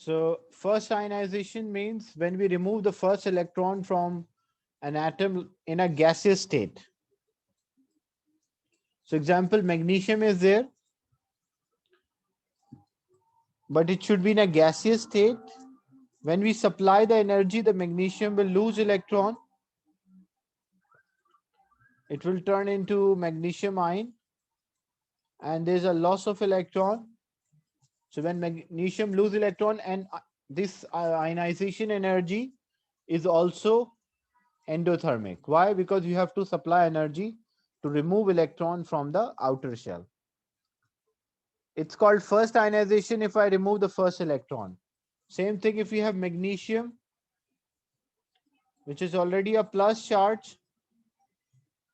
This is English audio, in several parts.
So first ionization means when we remove the first electron from an atom in a gaseous state. So example, magnesium is there, but it should be in a gaseous state. When we supply the energy, the magnesium will lose electron. It will turn into magnesium ion, and there's a loss of electron. So when magnesium lose electron, and this ionization energy is also endothermic. Why? Because you have to supply energy to remove electron from the outer shell. It's called first ionization if I remove the first electron. Same thing if you have magnesium, which is already a plus charge.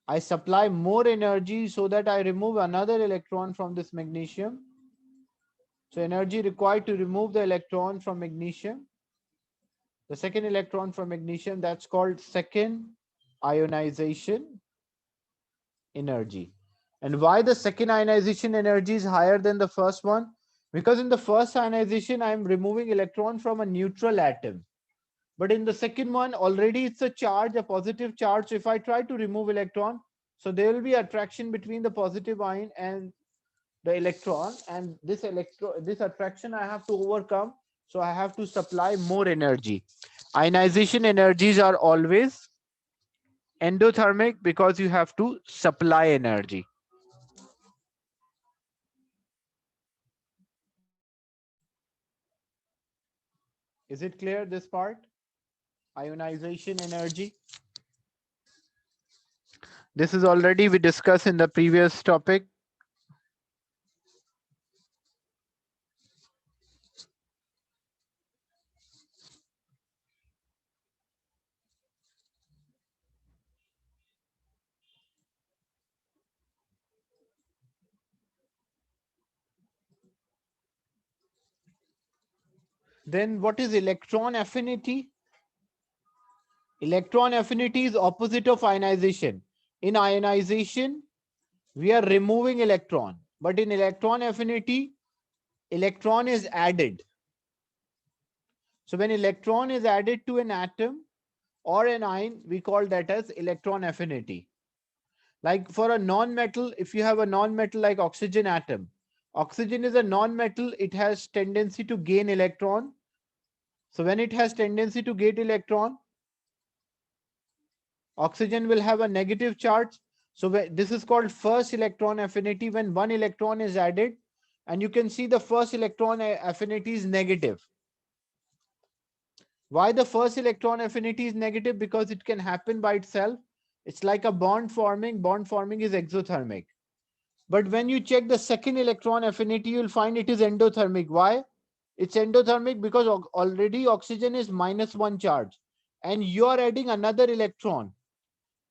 I supply more energy so that I remove another electron from this magnesium. So energy required to remove the electron from magnesium. The second electron from magnesium, that's called second ionization energy. And why the second ionization energy is higher than the first one? Because in the first ionization, I'm removing electron from a neutral atom. But in the second one, already it's a charge, a positive charge. So if I try to remove electron, so there will be attraction between the positive ion and the electron, and this attraction I have to overcome. So I have to supply more energy. Ionization energies are always endothermic because you have to supply energy. Is it clear, this part? Ionization energy. This is already we discussed in the previous topic. Then what is electron affinity? Electron affinity is opposite of ionization. In ionization, we are removing electron, but in electron affinity, electron is added. So when electron is added to an atom or an ion, we call that as electron affinity. Like for a non-metal, if you have a non-metal like oxygen atom, oxygen is a non-metal, it has tendency to gain electron. So when it has tendency to gain electron, oxygen will have a negative charge. So this is called first electron affinity when one electron is added, and you can see the first electron affinity is negative. Why the first electron affinity is negative? Because it can happen by itself. It's like a bond forming. Bond forming is exothermic. But when you check the second electron affinity, you'll find it is endothermic. Why? It's endothermic because already oxygen is -1 charge and you are adding another electron.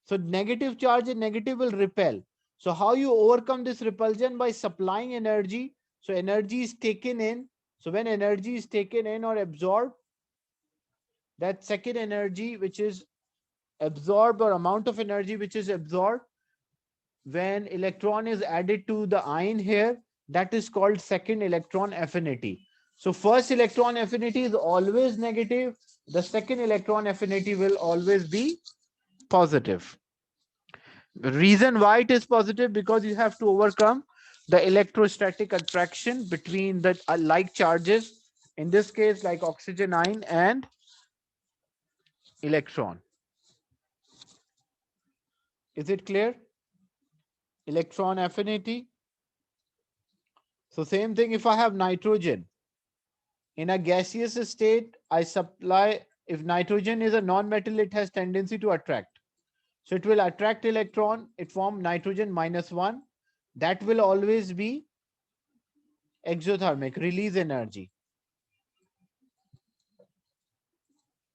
So negative charge and negative will repel. So how you overcome this repulsion? By supplying energy. So energy is taken in. So when energy is taken in or absorbed, that second energy which is absorbed or amount of energy which is absorbed when electron is added to the ion here, that is called second electron affinity. So first electron affinity is always negative. The second electron affinity will always be positive. The reason why it is positive, because you have to overcome the electrostatic attraction between the like charges, in this case like oxygen ion and electron. Is it clear? Electron affinity. So same thing if I have nitrogen. In a gaseous state, I supply, if nitrogen is a non-metal, it has tendency to attract. So it will attract electron, it form nitrogen -1. That will always be exothermic, release energy.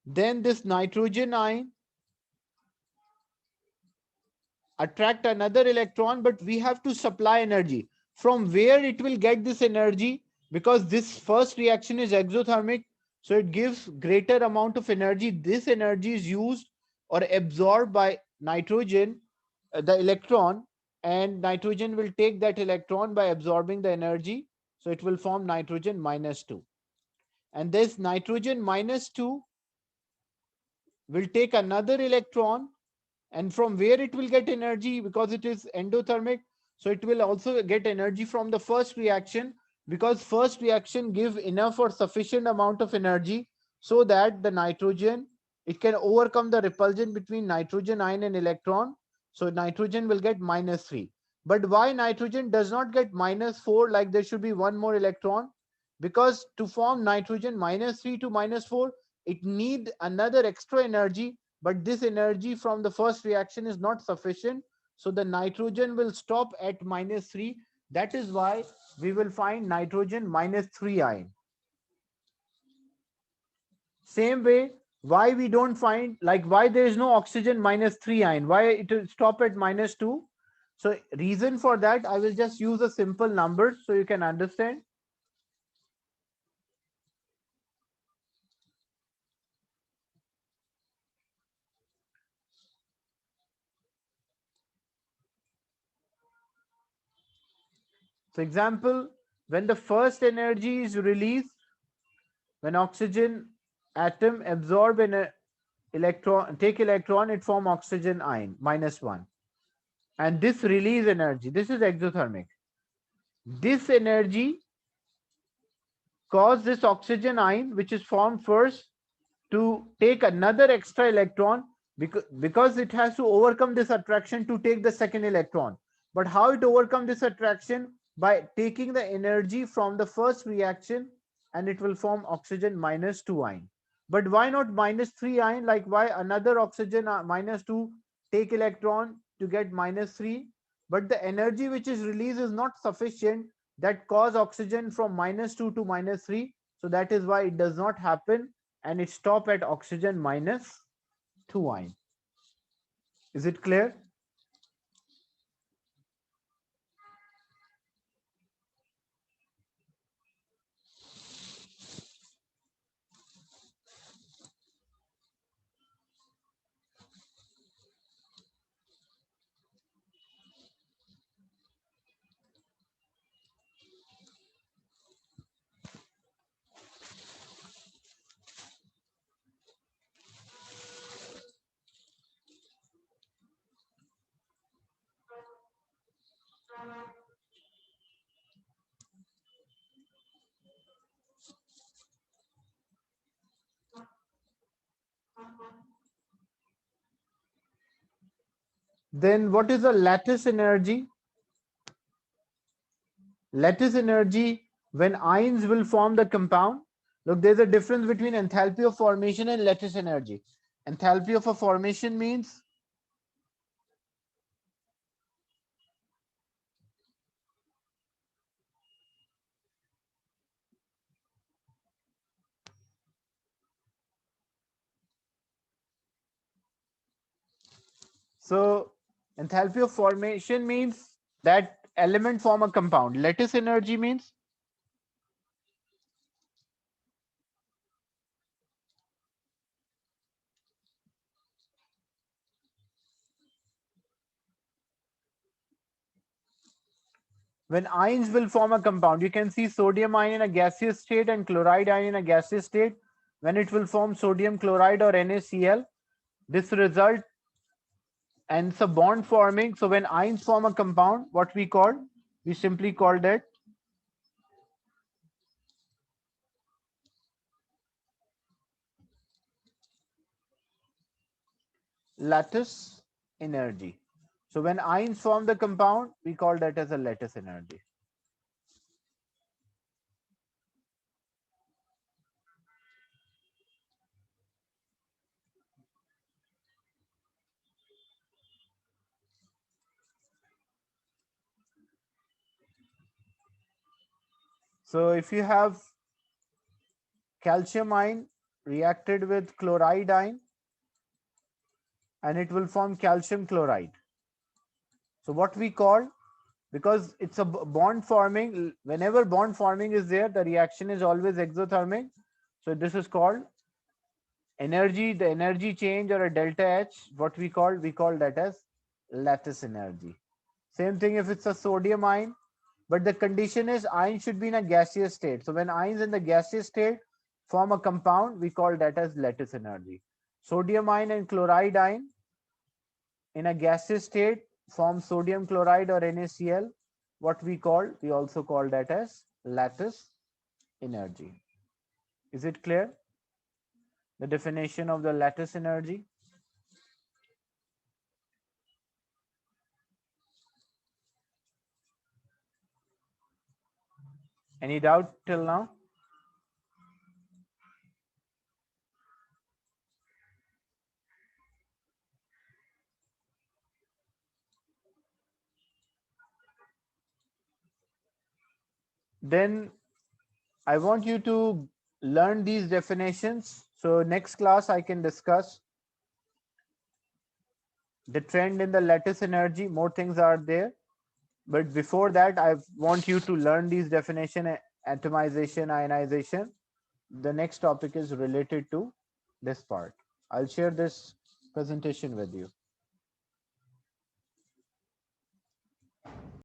Then this nitrogen ion attract another electron, but we have to supply energy. From where it will get this energy? Because this first reaction is exothermic, so it gives greater amount of energy. This energy is used or absorbed by nitrogen, the electron, and nitrogen will take that electron by absorbing the energy. So it will form nitrogen -2. and this nitrogen -2 will take another electron, and from where it will get energy, because it is endothermic, so it will also get energy from the first reaction, because first reaction give enough or sufficient amount of energy so that the nitrogen, it can overcome the repulsion between nitrogen ion and electron, so nitrogen will get -3. But why nitrogen does not get -4, like there should be one more electron? Because to form nitrogen -3 to -4, it need another extra energy, but this energy from the first reaction is not sufficient, so the nitrogen will stop at -3. That is why we will find nitrogen -3 ion. Same way, why we don't find, like why there is no oxygen -3 ion, why it will stop at -2? So reason for that, I will just use a simple number so you can understand. So example, when the first energy is released, when oxygen atom absorb an electron, take electron, it form oxygen ion -1. And this release energy, this is exothermic. This energy cause this oxygen ion, which is formed first, to take another extra electron, because it has to overcome this attraction to take the second electron. But how it overcome this attraction? By taking the energy from the first reaction, and it will form oxygen -2 ion. But why not -3 ion? Like why another oxygen -2 take electron to get -3? But the energy which is released is not sufficient that cause oxygen from -2 to -3. So that is why it does not happen, and it stop at oxygen -2 ion. Is it clear? Then what is the lattice energy? Lattice energy, when ions will form the compound. Look, there's a difference between enthalpy of formation and lattice energy. Enthalpy of a formation means, so enthalpy of formation means that element form a compound. Lattice energy means, when ions will form a compound. You can see sodium ion in a gaseous state and chloride ion in a gaseous state. When it will form sodium chloride or NaCl, this result, and it's a bond forming. So when ions form a compound, what we simply called it lattice energy. So when ions form the compound, we call that as a lattice energy. So if you have calcium ion reacted with chloride ion, and it will form calcium chloride. So what we call, because it's a bond forming, whenever bond forming is there, the reaction is always exothermic. So this is called energy, the energy change, or a delta H, what we call that as lattice energy. Same thing if it's a sodium ion, but the condition is ion should be in a gaseous state. So when ions in the gaseous state, form a compound, we call that as lattice energy. Sodium ion and chloride ion in a gaseous state form sodium chloride or NaCl. What we also call that as lattice energy. Is it clear? The definition of the lattice energy? Any doubt till now? Then I want you to learn these definitions. So next class I can discuss the trend in the lattice energy. More things are there. But before that, I want you to learn these definition, atomization, ionization. The next topic is related to this part. I'll share this presentation with you.